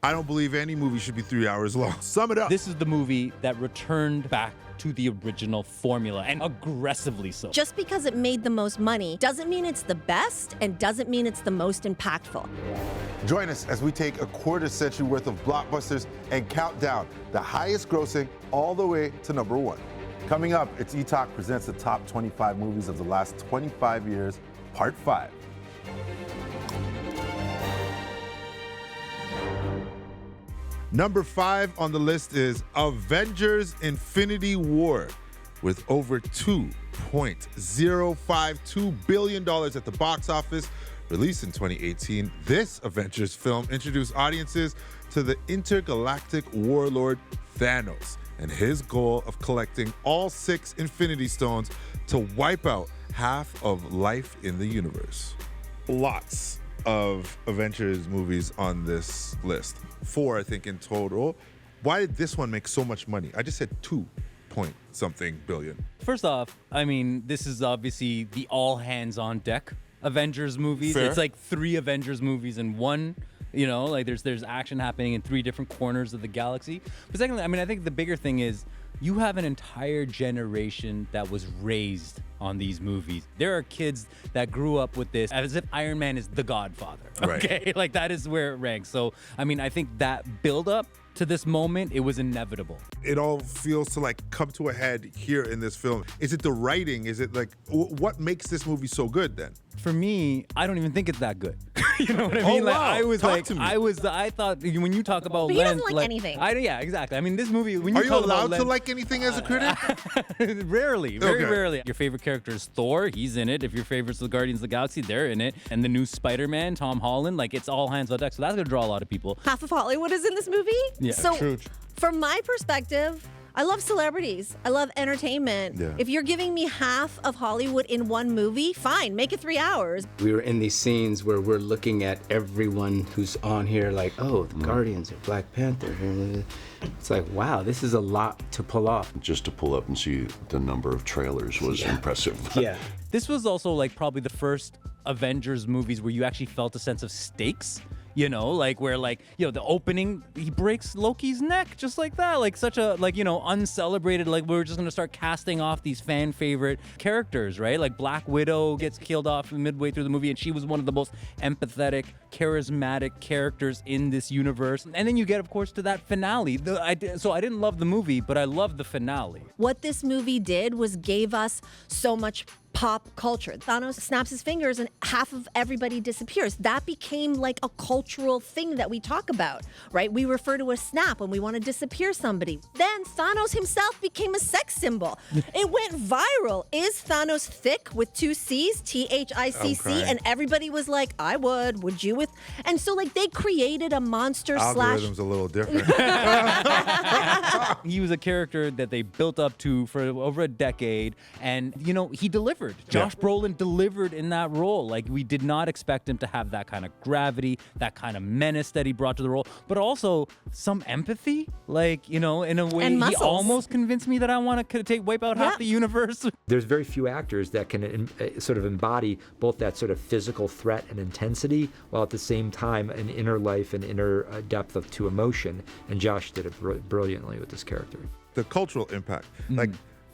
I don't believe any movie should be 3 hours long. Sum it up. This is the movie that returned back to the original formula, and aggressively so. Just because it made the most money doesn't mean it's the best and doesn't mean it's the most impactful. Join us as we take a quarter century worth of blockbusters and count down the highest grossing all the way to number 1. Coming up, it's Etalk presents the top 25 movies of the last 25 years, part 5. Number 5 on the list is Avengers Infinity War, with over $2.052 billion at the box office. Released in 2018, this Avengers film introduced audiences to the intergalactic warlord Thanos and his goal of collecting all 6 Infinity Stones to wipe out half of life in the universe. Lots of Avengers movies on this list. 4, I think, in total. Why did this one make so much money? I just said 2-point-something billion. First off, I mean, this is obviously the all hands on deck Avengers movies. Fair. It's like 3 Avengers movies in one. You know, like there's action happening in 3 different corners of the galaxy. But secondly, I mean, I think the bigger thing is you have an entire generation that was raised on these movies. There are kids that grew up with this as if Iron Man is the Godfather. Okay, right. Like that is where it ranks. So, I mean, I think that build up to this moment, it was inevitable. It all feels to like come to a head here in this film. Is it the writing? Is it like, what makes this movie so good then? For me, I don't even think it's that good. You know what I mean? Oh, Like wow. I was Talk like, to me. I thought when you talk about But he doesn't length, like anything. Yeah, exactly. I mean, this movie, when you Are you talk about allowed to length, like anything as a critic? Rarely, very Okay. rarely. Your favorite character is Thor, he's in it. If your favorite's the Guardians of the Galaxy, they're in it. And the new Spider-Man, Tom Holland, like it's all hands on deck. So that's gonna draw a lot of people. Half of Hollywood is in this movie. Yeah, so true. From my perspective, I love celebrities. I love entertainment. Yeah. If you're giving me half of Hollywood in one movie, fine, make it 3 hours. We were in these scenes where we're looking at everyone who's on here like, oh, the Guardians or Black Panther. It's like, wow, this is a lot to pull off. Just to pull up and see the number of trailers was impressive. Yeah. This was also like probably the first Avengers movies where you actually felt a sense of stakes. You know, like where like, you know, the opening, he breaks Loki's neck just like that. Like such a, like, you know, uncelebrated, like we're just going to start casting off these fan favorite characters, right? Like Black Widow gets killed off midway through the movie and she was one of the most empathetic, charismatic characters in this universe. And then you get, of course, to that finale. So I didn't love the movie, but I loved the finale. What this movie did was gave us so much pop culture. Thanos snaps his fingers and half of everybody disappears. That became like a cultural thing that we talk about, right? We refer to a snap when we want to disappear somebody. Then Thanos himself became a sex symbol. It went viral. Is Thanos thick with 2 C's? THICC? Okay. And everybody was like, I would you with? And so like they created a monster slash. Algorithm's a little different. He was a character that they built up to for over a decade, and you know he delivered. Josh Brolin delivered in that role. Like we did not expect him to have that kind of gravity, that kind of menace that he brought to the role, but also some empathy. Like, you know, in a way, And he muscles. almost convinced me that I want to wipe out half the universe. There's very few actors that can sort of embody both that sort of physical threat and intensity, while at the same time an inner life and inner depth to emotion. And Josh did it brilliantly with this character. The cultural impact. Like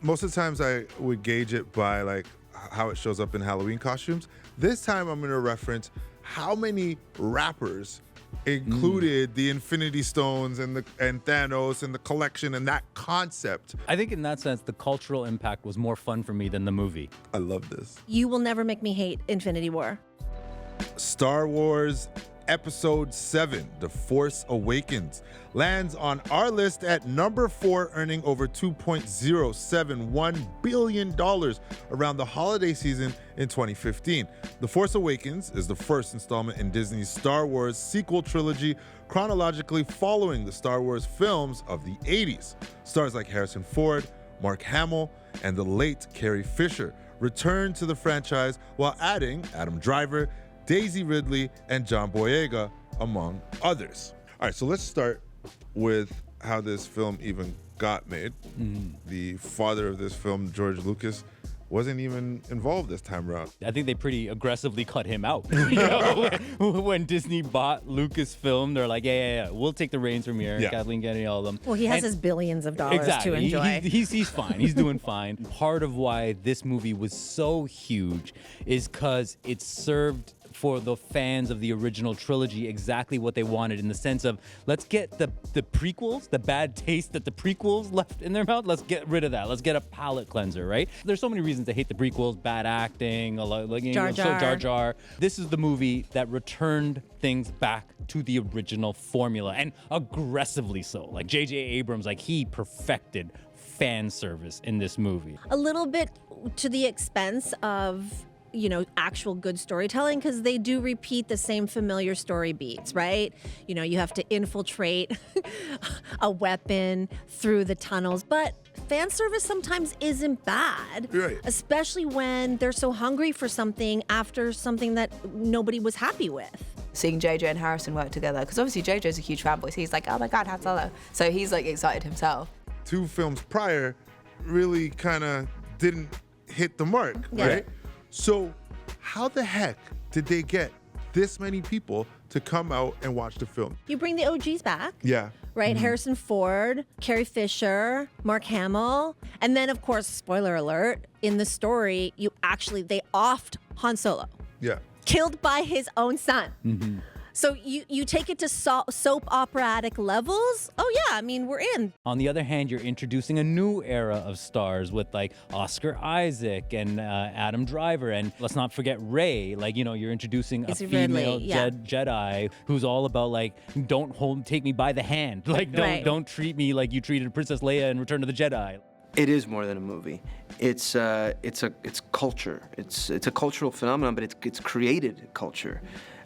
most of the times I would gauge it by like how it shows up in Halloween costumes. This time I'm going to reference how many rappers included the Infinity Stones and Thanos and the collection and that concept. I think in that sense, the cultural impact was more fun for me than the movie. I love this. You will never make me hate Infinity War. Star Wars Episode 7, The Force Awakens, lands on our list at number 4, earning over $2.071 billion around the holiday season in 2015. The Force Awakens is the first installment in Disney's Star Wars sequel trilogy, chronologically following the Star Wars films of the 80s. Stars like Harrison Ford, Mark Hamill, and the late Carrie Fisher returned to the franchise while adding Adam Driver, Daisy Ridley, and John Boyega, among others. All right, so let's start with how this film even got made. The father of this film, George Lucas, wasn't even involved this time around. I think they pretty aggressively cut him out. You know, when Disney bought Lucasfilm, they're like, yeah, we'll take the reins from here. Yeah. Kathleen Kennedy, all of them. Well, he has his billions of dollars exactly. to enjoy. He's fine. He's doing fine. Part of why this movie was so huge is because it served for the fans of the original trilogy exactly what they wanted, in the sense of, let's get the prequels, the bad taste that the prequels left in their mouth, let's get rid of that. Let's get a palate cleanser, right? There's so many reasons to hate the prequels: bad acting, Jar Jar. Jar Jar. This is the movie that returned things back to the original formula, and aggressively so. Like J.J. Abrams, like, he perfected fan service in this movie. A little bit to the expense of, you know, actual good storytelling, because they do repeat the same familiar story beats, right? You know, you have to infiltrate a weapon through the tunnels, but fan service sometimes isn't bad, Right. especially when they're so hungry for something after something that nobody was happy with. Seeing JJ and Harrison work together, because obviously JJ's a huge fanboy, so he's like, oh my God, Han Solo. So he's like excited himself. 2 films prior really kind of didn't hit the mark, Yeah. right? So how the heck did they get this many people to come out and watch the film? You bring the OGs back. Yeah. Right, Harrison Ford, Carrie Fisher, Mark Hamill, and then of course, spoiler alert, in the story, they offed Han Solo, Yeah. killed by his own son. So you take it to soap operatic levels. Oh yeah, I mean, we're in. On the other hand, you're introducing a new era of stars with like Oscar Isaac and Adam Driver, and let's not forget Rey. Like, you know, you're introducing a Daisy female Ridley, yeah. Jedi who's all about like, take me by the hand. Like, Right. don't treat me like you treated Princess Leia in Return of the Jedi. It is more than a movie. It's culture. It's a cultural phenomenon, but it's created culture,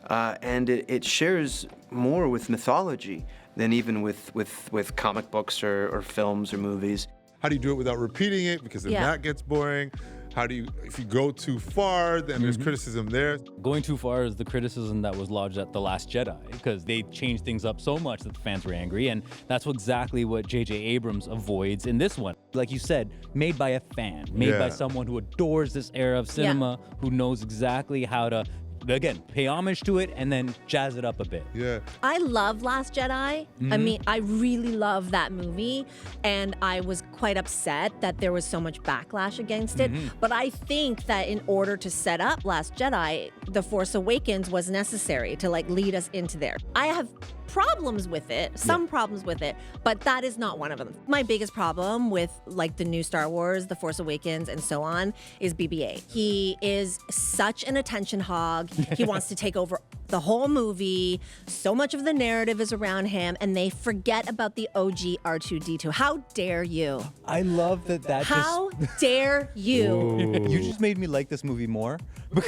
and it shares more with mythology than even with comic books or films or movies. How do you do it without repeating it? Because then Yeah. that gets boring. How do you, if you go too far, then there's criticism there. Going too far is the criticism that was lodged at The Last Jedi, because they changed things up so much that the fans were angry, and that's exactly what J.J. Abrams avoids in this one. Like you said, made by a fan, made by Yeah. someone who adores this era of cinema, who knows exactly how to, again, pay homage to it and then jazz it up a bit. Yeah. I love Last Jedi. I mean, I really love that movie, and I was quite upset that there was so much backlash against it. But I think that in order to set up Last Jedi, The Force Awakens was necessary to like lead us into there. I have problems with it, some problems with it, but that is not one of them. My biggest problem with like the new Star Wars, The Force Awakens, and so on is BB-8. He is such an attention hog. He wants to take over the whole movie. So much of the narrative is around him, and they forget about the OG R2-D2. How dare you? I love that How dare you? You just made me like this movie more because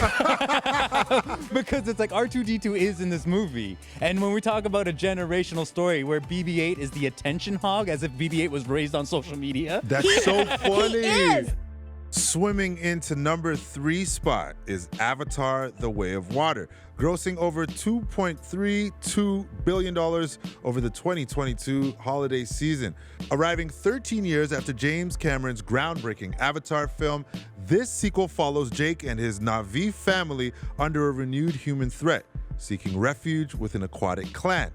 it's like R2-D2 is in this movie, and when we talk about a generational story where BB-8 is the attention hog, as if BB-8 was raised on social media. That's so funny. He is. Swimming into number 3 spot is Avatar: The Way of Water, grossing over $2.32 billion over the 2022 holiday season. Arriving 13 years after James Cameron's groundbreaking Avatar film, this sequel follows Jake and his Na'vi family under a renewed human threat, seeking refuge with an aquatic clan.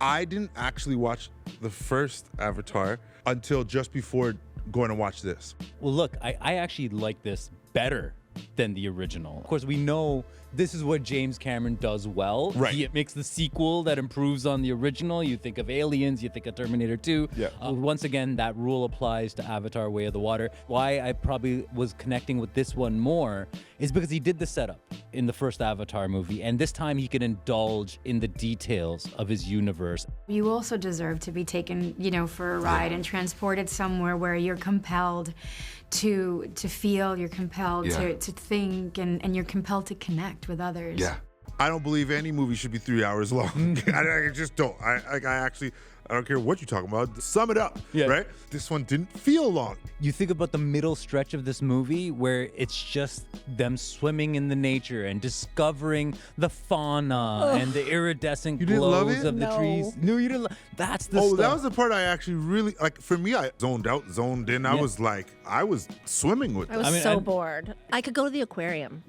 I didn't actually watch the first Avatar until just before going to watch this. Well, look, I actually like this better than the original. Of course, we know this is what James Cameron does well. Right. He makes the sequel that improves on the original. You think of Aliens, you think of Terminator 2. Yeah. Once again, that rule applies to Avatar: Way of the Water. Why I probably was connecting with this one more is because he did the setup in the first Avatar movie, and this time he can indulge in the details of his universe. You also deserve to be taken, for a ride and transported somewhere where you're compelled to feel, you're compelled to think, and you're compelled to connect with others. Yeah. I don't believe any movie should be 3 hours long. I just don't. I don't care what you're talking about. Sum it up, right? This one didn't feel long. You think about the middle stretch of this movie where it's just them swimming in the nature and discovering the fauna and the iridescent didn't love glows it? of the trees. No, you didn't. That's the stuff. That was the part I actually really, like, for me, I zoned out, zoned in. I was swimming with it. I was bored. I could go to the aquarium.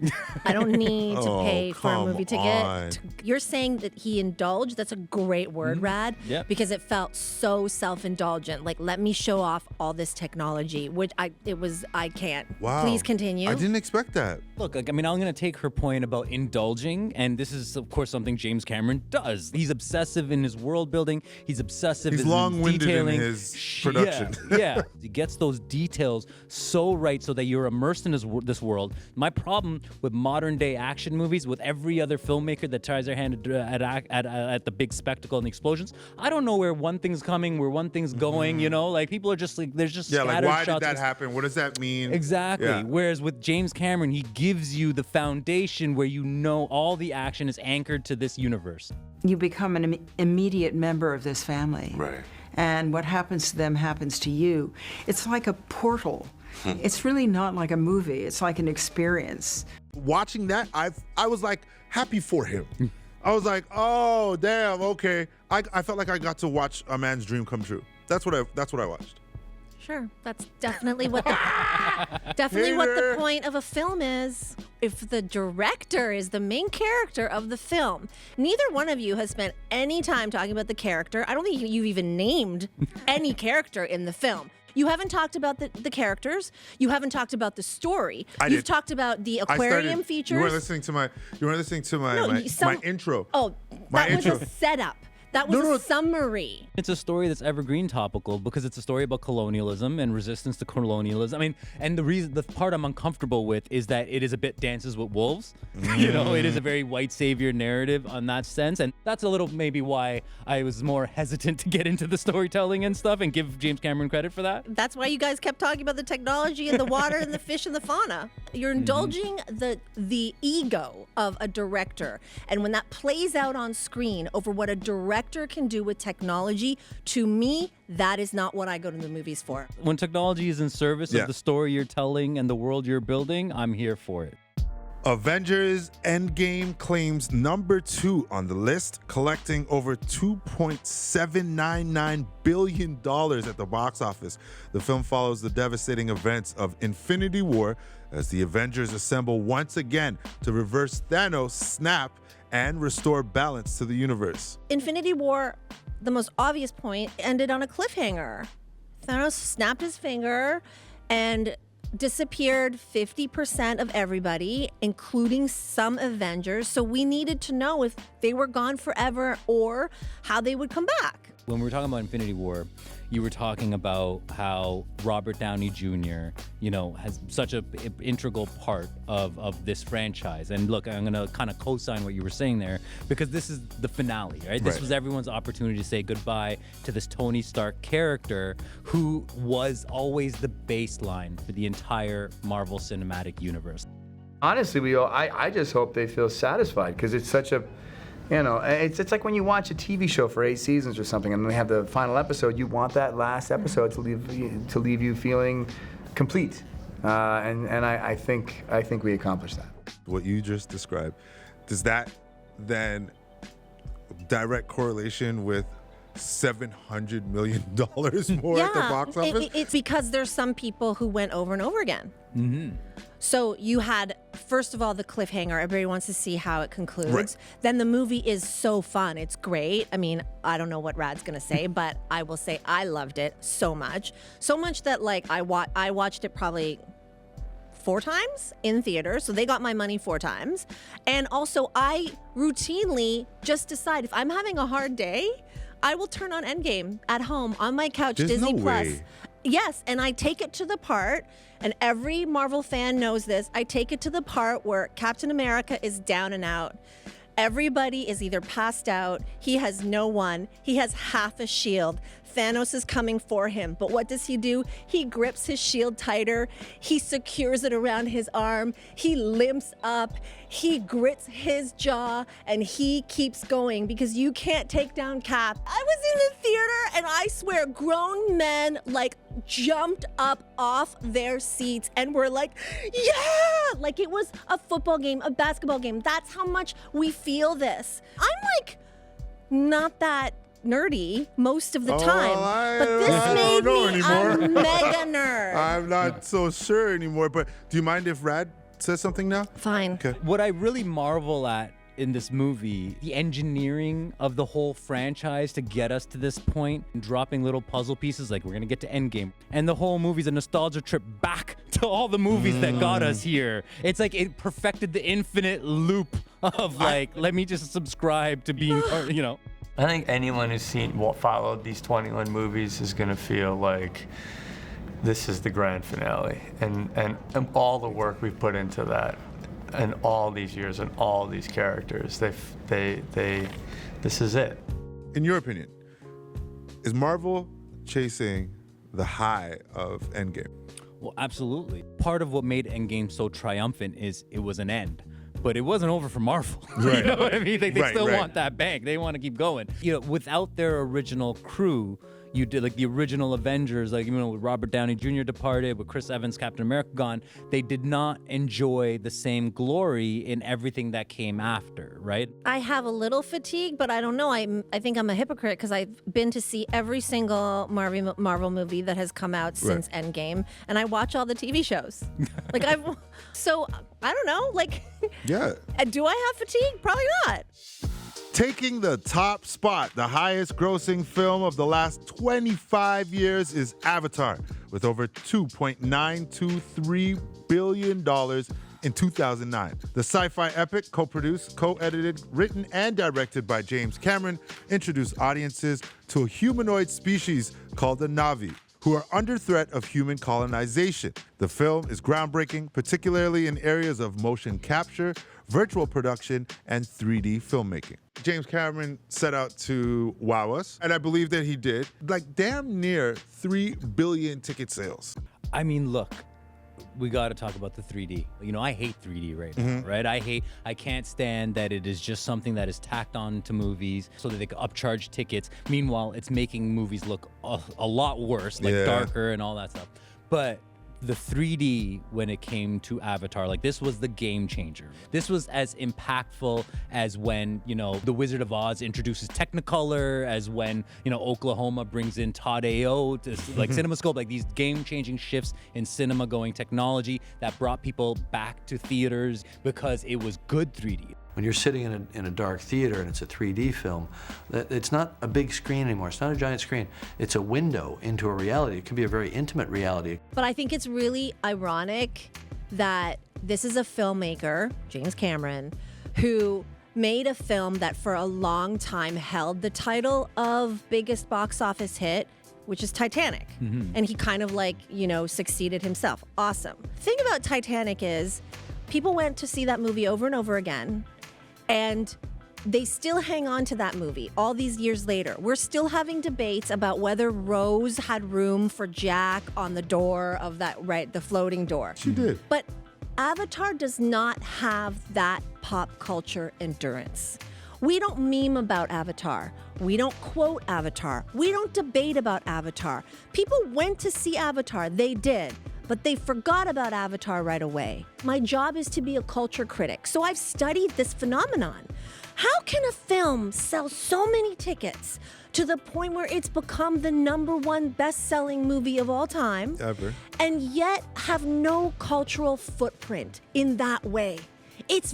I don't need to pay for a movie ticket. You're saying that he indulged? That's a great word, Rad. Yeah. Because it felt so self-indulgent. Like, let me show off all this technology, which I can't. Wow. Please continue. I didn't expect that. Look, I mean, I'm going to take her point about indulging, and this is, of course, something James Cameron does. He's obsessive in his world building. He's obsessive in long-winded detailing. in his production. Yeah. He gets those details so right so that you're immersed in this world. My problem with modern-day action movies, with every other filmmaker that tries their hand at the big spectacle and the explosions, I don't know where one thing's coming, where one thing's going, you know? Like, people are just like, there's just scattered like, why shots. did that happen? What does that mean? Exactly. Yeah. Whereas with James Cameron, he gives you the foundation where you know all the action is anchored to this universe. You become an immediate member of this family. Right. And what happens to them happens to you. It's like a portal. It's really not like a movie. It's like an experience. Watching that, I was like happy for him. I was like, oh damn, okay. I felt like I got to watch a man's dream come true. That's what I watched. Sure, that's definitely what the point of a film is. If the director is the main character of the film, neither one of you has spent any time talking about the character. I don't think you've even named any character in the film. You haven't talked about the characters. You haven't talked about the story. You've talked about the aquarium features. You weren't listening to my intro. Oh, that was a setup. That was a summary. It's a story that's evergreen topical because it's a story about colonialism and resistance to colonialism. I mean, and the part I'm uncomfortable with is that it is a bit Dances with Wolves. You know, it is a very white savior narrative on that sense. And that's a little maybe why I was more hesitant to get into the storytelling and stuff and give James Cameron credit for that. That's why you guys kept talking about the technology and the water and the fish and the fauna. You're indulging the ego of a director. And when that plays out on screen over what a director can do with technology, to me, that is not what I go to the movies for. When technology is in service of the story you're telling and the world you're building, I'm here for it. Avengers Endgame claims number 2 on the list, collecting over $2.799 billion at the box office. The film follows the devastating events of Infinity War as the Avengers assemble once again to reverse Thanos' snap and restore balance to the universe. Infinity War, the most obvious point, ended on a cliffhanger. Thanos snapped his finger and disappeared 50% of everybody, including some Avengers. So we needed to know if they were gone forever or how they would come back. When we were talking about Infinity War, you were talking about how Robert Downey Jr., you know, has such an integral part of this franchise. And look, I'm going to kind of co-sign what you were saying there because this is the finale, right? This was everyone's opportunity to say goodbye to this Tony Stark character who was always the baseline for the entire Marvel Cinematic Universe. Honestly, I just hope they feel satisfied because it's such a, you know, it's like when you watch a TV show for 8 seasons or something, and they have the final episode. You want that last episode to leave you feeling complete, and I think we accomplished that. What you just described, does that then direct correlation with $700 million more at the box office? It's because there's some people who went over and over again. So you had, first of all, the cliffhanger. Everybody wants to see how it concludes. Right. Then the movie is so fun. It's great. I mean, I don't know what Rad's going to say, but I will say I loved it so much. So much that, like, I watched it probably 4 times in theater. So they got my money 4 times. And also, I routinely just decide if I'm having a hard day, I will turn on Endgame at home on my couch, There's Disney no Plus. way. Yes, and I take it to the part, and every Marvel fan knows this, I take it to the part where Captain America is down and out, Everybody is either passed out, he has no one, he has half a shield. Thanos is coming for him, but what does he do? He grips his shield tighter, he secures it around his arm, he limps up, he grits his jaw, and he keeps going because you can't take down Cap. I was in the theater and I swear grown men like jumped up off their seats and were like, yeah! Like it was a football game, a basketball game. That's how much we feel this. I'm like not that nerdy most of the time, but this made me a mega nerd. I'm not so sure anymore, but do you mind if Rad says something now? Fine. Okay. What I really marvel at in this movie, the engineering of the whole franchise to get us to this point, dropping little puzzle pieces like we're gonna get to Endgame, and the whole movie's a nostalgia trip back to all the movies that got us here. It's like it perfected the infinite loop of like, let me just subscribe to being, you know. I think anyone who's followed these 21 movies is gonna feel like this is the grand finale, and all the work we've put into that, and all these years and all these characters, this is it. In your opinion, is Marvel chasing the high of Endgame? Well, absolutely. Part of what made Endgame so triumphant is it was an end. But it wasn't over for Marvel. Right. You know what I mean? They still right. want that bank. They want to keep going. You know, without their original crew, you did like the original Avengers, like, you know, with Robert Downey Jr. departed, with Chris Evans, Captain America gone, they did not enjoy the same glory in everything that came after, right? I have a little fatigue, but I don't know. I think I'm a hypocrite because I've been to see every single Marvel movie that has come out since Endgame, and I watch all the TV shows. Like so I don't know. Like, yeah. Do I have fatigue? Probably not. Taking the top spot, the highest grossing film of the last 25 years is Avatar, with over $2.923 billion in 2009. The sci-fi epic, co-produced, co-edited, written, and directed by James Cameron, introduced audiences to a humanoid species called the Na'vi, who are under threat of human colonization. The film is groundbreaking, particularly in areas of motion capture, virtual production, and 3D filmmaking. James Cameron set out to wow us, and I believe that he did. Like damn near 3 billion ticket sales. I mean, look, we got to talk about the 3D. You know, I hate 3D right now, right? I can't stand that it is just something that is tacked on to movies so that they can upcharge tickets. Meanwhile, it's making movies look a lot worse, like darker and all that stuff. But the 3D, when it came to Avatar, like this was the game changer. This was as impactful as when, you know, The Wizard of Oz introduces Technicolor, as when, you know, Oklahoma brings in Todd A.O. to like CinemaScope, like these game-changing shifts in cinema-going technology that brought people back to theaters because it was good 3D. When you're sitting in a dark theater and it's a 3D film, it's not a big screen anymore. It's not a giant screen. It's a window into a reality. It can be a very intimate reality. But I think it's really ironic that this is a filmmaker, James Cameron, who made a film that for a long time held the title of biggest box office hit, which is Titanic. And he kind of like, you know, succeeded himself. Awesome. The thing about Titanic is people went to see that movie over and over again. And they still hang on to that movie all these years later. We're still having debates about whether Rose had room for Jack on the door of that, the floating door. She did. But Avatar does not have that pop culture endurance. We don't meme about Avatar. We don't quote Avatar. We don't debate about Avatar. People went to see Avatar, they did. But they forgot about Avatar right away. My job is to be a culture critic, so I've studied this phenomenon. How can a film sell so many tickets to the point where it's become the #1 best-selling movie of all time, ever, and yet have no cultural footprint in that way? It's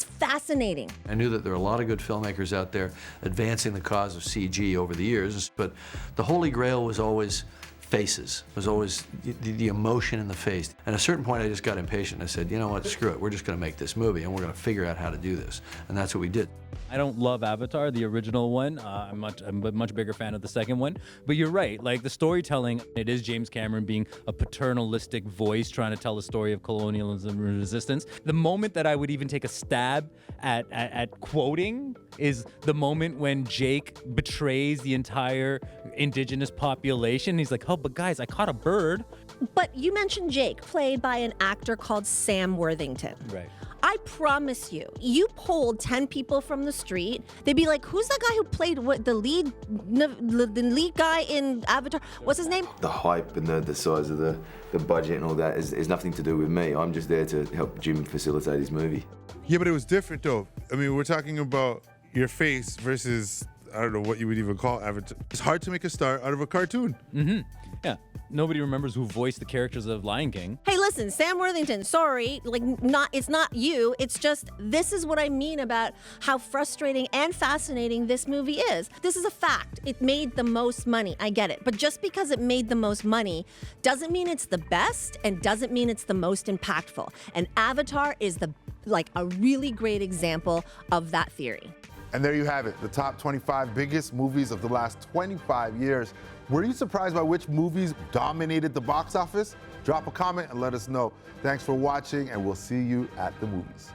fascinating. I knew that there are a lot of good filmmakers out there advancing the cause of CG over the years, but the Holy Grail was always faces. It was always the emotion in the face. At a certain point, I just got impatient. I said, you know what, screw it. We're just going to make this movie, and we're going to figure out how to do this. And that's what we did. I don't love Avatar, the original one. I'm a much bigger fan of the second one. But you're right, like the storytelling, it is James Cameron being a paternalistic voice trying to tell the story of colonialism and resistance. The moment that I would even take a stab at quoting is the moment when Jake betrays the entire indigenous population. He's like, oh, but guys, I caught a bird. But you mentioned Jake, played by an actor called Sam Worthington. Right. I promise you polled 10 people from the street, they'd be like, who's that guy who played the lead guy in Avatar? What's his name? The hype and the size of the budget and all that is nothing to do with me. I'm just there to help Jim facilitate his movie. Yeah, but it was different though. I mean, we're talking about your face versus, I don't know what you would even call Avatar. It's hard to make a star out of a cartoon. Mm-hmm. Yeah. Nobody remembers who voiced the characters of Lion King. Hey, listen, Sam Worthington, sorry, it's not you. It's just, this is what I mean about how frustrating and fascinating this movie is. This is a fact. It made the most money. I get it. But just because it made the most money doesn't mean it's the best and doesn't mean it's the most impactful. And Avatar is a really great example of that theory. And there you have it, the top 25 biggest movies of the last 25 years. Were you surprised by which movies dominated the box office? Drop a comment and let us know. Thanks for watching, and we'll see you at the movies.